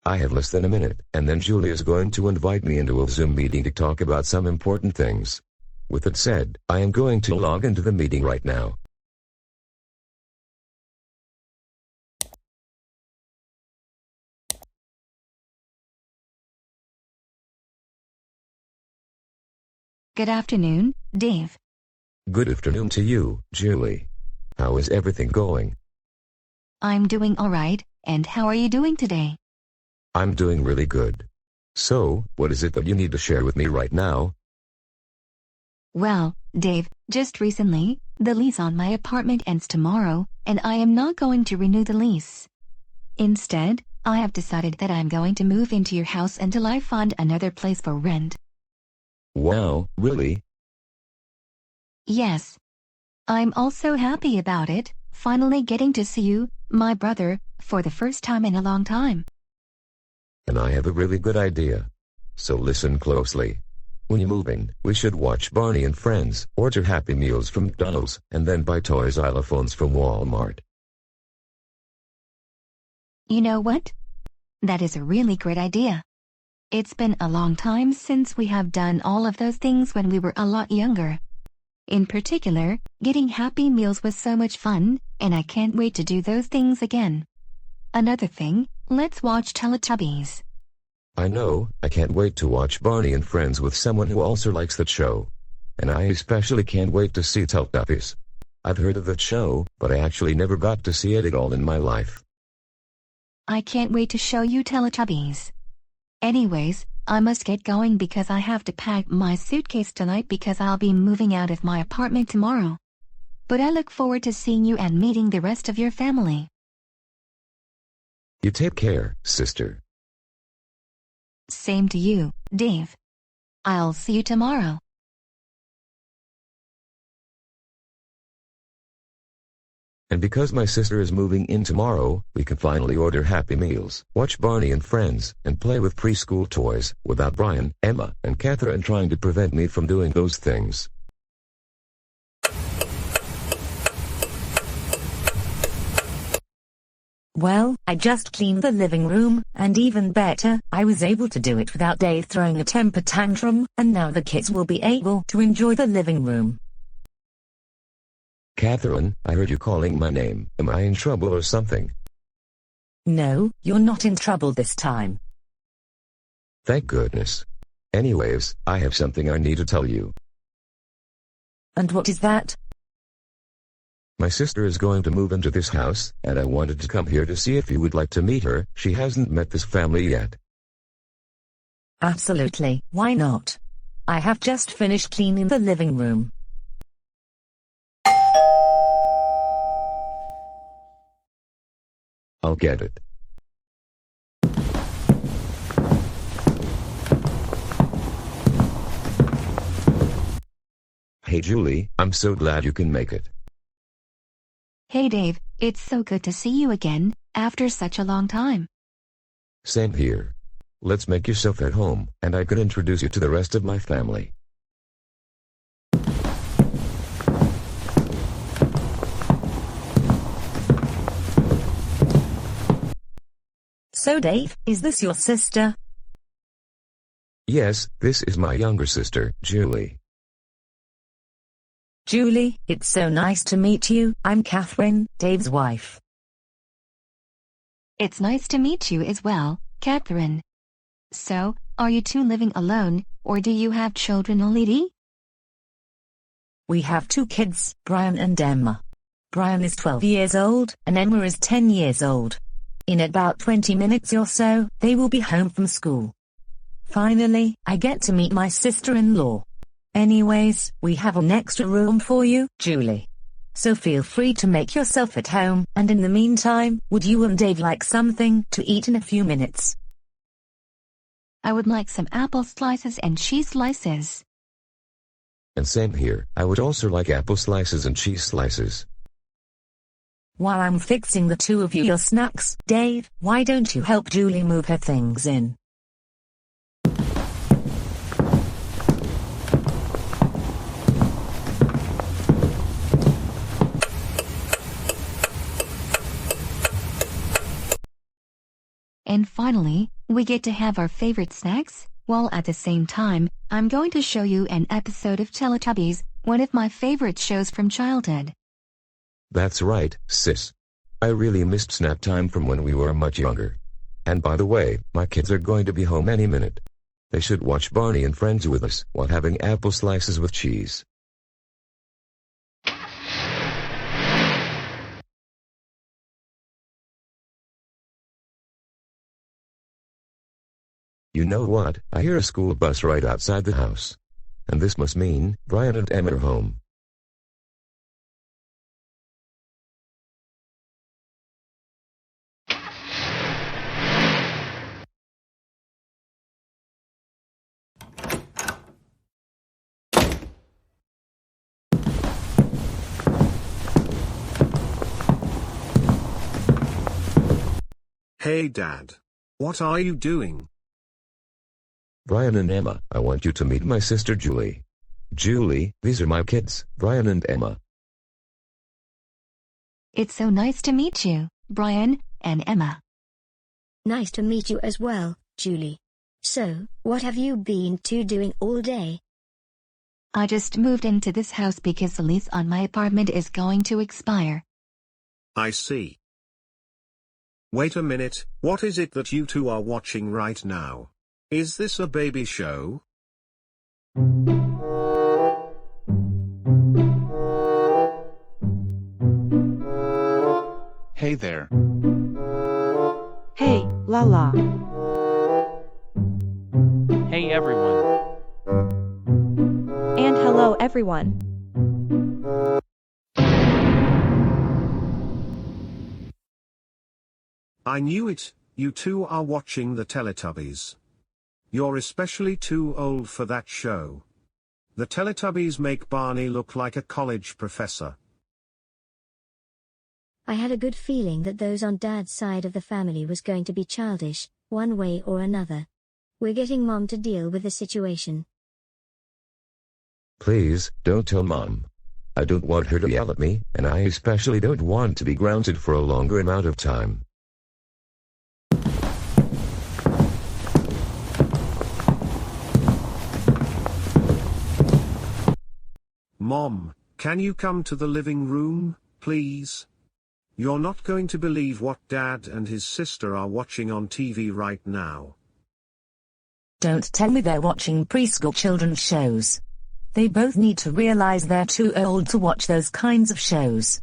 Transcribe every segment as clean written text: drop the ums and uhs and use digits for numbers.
I have less than a minute, and then Julie is going to invite me into a Zoom meeting to talk about some important things. With that said, I am going to log into the meeting right now. Good afternoon, Dave. Good afternoon to you, Julie. How is everything going? I'm doing all right, and how are you doing today? I'm doing really good. So, what is it that you need to share with me right now? Well, Dave, just recently, the lease on my apartment ends tomorrow, and I am not going to renew the lease. Instead, I have decided that I'm going to move into your house until I find another place for rent. Wow, really? Yes. I'm also happy about it, finally getting to see you, my brother, for the first time in a long time. And I have a really good idea. So listen closely. When you move in, we should watch Barney and Friends, order Happy Meals from McDonald's, and then buy toy xylophones from Walmart. You know what? That is a really great idea. It's been a long time since we have done all of those things when we were a lot younger. In particular, getting Happy Meals was so much fun, and I can't wait to do those things again. Another thing, let's watch Teletubbies. I know, I can't wait to watch Barney and Friends with someone who also likes that show. And I especially can't wait to see Teletubbies. I've heard of that show, but I actually never got to see it at all in my life. I can't wait to show you Teletubbies. Anyways, I must get going because I have to pack my suitcase tonight because I'll be moving out of my apartment tomorrow. But I look forward to seeing you and meeting the rest of your family. You take care, sister. Same to you, Dave. I'll see you tomorrow. And because my sister is moving in tomorrow, we can finally order Happy Meals, watch Barney and Friends, and play with preschool toys, without Brian, Emma, and Catherine trying to prevent me from doing those things. Well, I just cleaned the living room, and even better, I was able to do it without Dave throwing a temper tantrum, and now the kids will be able to enjoy the living room. Catherine, I heard you calling my name. Am I in trouble or something? No, you're not in trouble this time. Thank goodness. Anyways, I have something I need to tell you. And what is that? My sister is going to move into this house, and I wanted to come here to see if you would like to meet her. She hasn't met this family yet. Absolutely, why not? I have just finished cleaning the living room. I'll get it. Hey Julie, I'm so glad you can make it. Hey Dave, it's so good to see you again, after such a long time. Same here. Let's make yourself at home, and I can introduce you to the rest of my family. So Dave, is this your sister? Yes, this is my younger sister, Julie. Julie, it's so nice to meet you. I'm Catherine, Dave's wife. It's nice to meet you as well, Catherine. So, are you two living alone, or do you have children already? We have two kids, Brian and Emma. Brian is 12 years old, and Emma is 10 years old. In about 20 minutes or so, they will be home from school. Finally, I get to meet my sister-in-law. Anyways, we have an extra room for you, Julie. So feel free to make yourself at home, and in the meantime, would you and Dave like something to eat in a few minutes? I would like some apple slices and cheese slices. And same here, I would also like apple slices and cheese slices. While I'm fixing the two of you your snacks, Dave, why don't you help Julie move her things in? And finally, we get to have our favorite snacks, while at the same time, I'm going to show you an episode of Teletubbies, one of my favorite shows from childhood. That's right, sis. I really missed snack time from when we were much younger. And by the way, my kids are going to be home any minute. They should watch Barney and Friends with us while having apple slices with cheese. You know what? I hear a school bus right outside the house. And this must mean Brian and Emma are home. Hey Dad. What are you doing? Brian and Emma, I want you to meet my sister Julie. Julie, these are my kids, Brian and Emma. It's so nice to meet you, Brian and Emma. Nice to meet you as well, Julie. So, what have you been doing all day? I just moved into this house because the lease on my apartment is going to expire. I see. Wait a minute, what is it that you two are watching right now? Is this a baby show? Hey there. Hey, Lala. Hey everyone. And hello everyone. I knew it, you two are watching the Teletubbies. You're especially too old for that show. The Teletubbies make Barney look like a college professor. I had a good feeling that those on Dad's side of the family was going to be childish, one way or another. We're getting Mom to deal with the situation. Please, don't tell Mom. I don't want her to yell at me, and I especially don't want to be grounded for a longer amount of time. Mom, can you come to the living room, please? You're not going to believe what Dad and his sister are watching on TV right now. Don't tell me they're watching preschool children's shows. They both need to realize they're too old to watch those kinds of shows.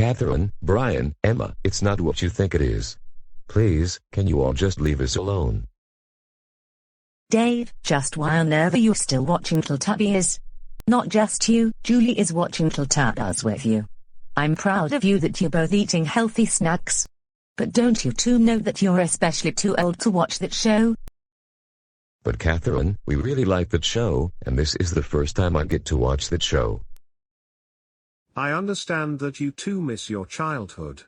Catherine, Brian, Emma, it's not what you think it is. Please, can you all just leave us alone? Dave, just why on earth are you still watching Teletubbies? Not just you, Julie is watching Teletubbies with you. I'm proud of you that you're both eating healthy snacks. But don't you two know that you're especially too old to watch that show? But Catherine, we really like that show, and this is the first time I get to watch that show. I understand that you too miss your childhood.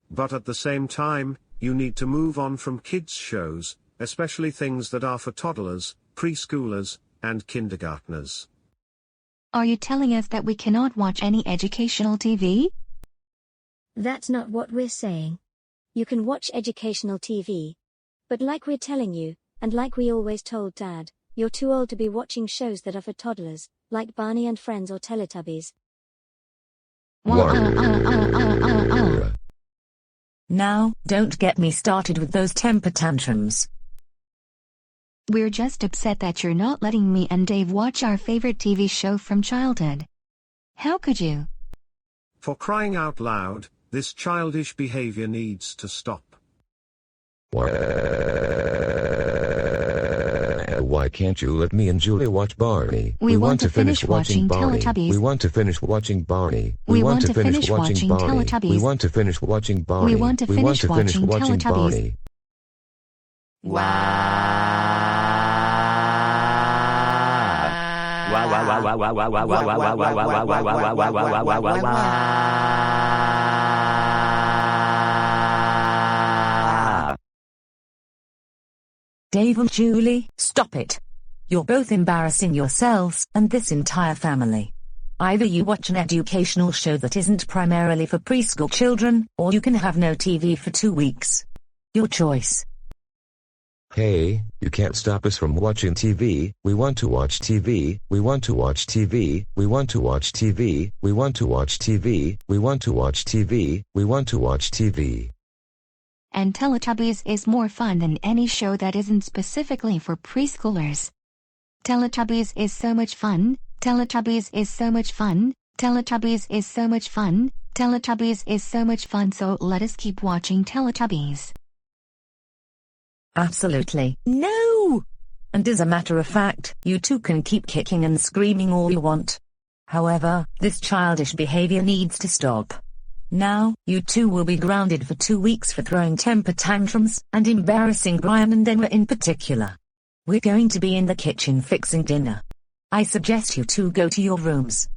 But at the same time, you need to move on from kids' shows, especially things that are for toddlers, preschoolers, and kindergartners. Are you telling us that we cannot watch any educational TV? That's not what we're saying. You can watch educational TV. But like we're telling you, and like we always told Dad, you're too old to be watching shows that are for toddlers, like Barney and Friends or Teletubbies. Now, don't get me started with those temper tantrums. We're just upset that you're not letting me and Dave watch our favorite TV show from childhood. How could you? For crying out loud, this childish behavior needs to stop. Why can't you let me and Julie watch Barney? We want to finish watching Teletubbies. We want to finish watching Barney. We want to finish watching Teletubbies. We want to finish watching Barney. We want to finish watching Teletubbies. Dave and Julie, stop it. You're both embarrassing yourselves and this entire family. Either you watch an educational show that isn't primarily for preschool children, or you can have no TV for 2 weeks. Your choice. Hey, you can't stop us from watching TV. We want to watch TV. We want to watch TV. We want to watch TV. We want to watch TV. We want to watch TV. We want to watch TV. And Teletubbies is more fun than any show that isn't specifically for preschoolers. Teletubbies is so much fun. Teletubbies is so much fun. Teletubbies is so much fun. Teletubbies is so much fun, so let us keep watching Teletubbies. Absolutely no! And as a matter of fact, you two can keep kicking and screaming all you want. However, this childish behavior needs to stop. Now, you two will be grounded for 2 weeks for throwing temper tantrums and embarrassing Brian and Emma in particular. We're going to be in the kitchen fixing dinner. I suggest you two go to your rooms.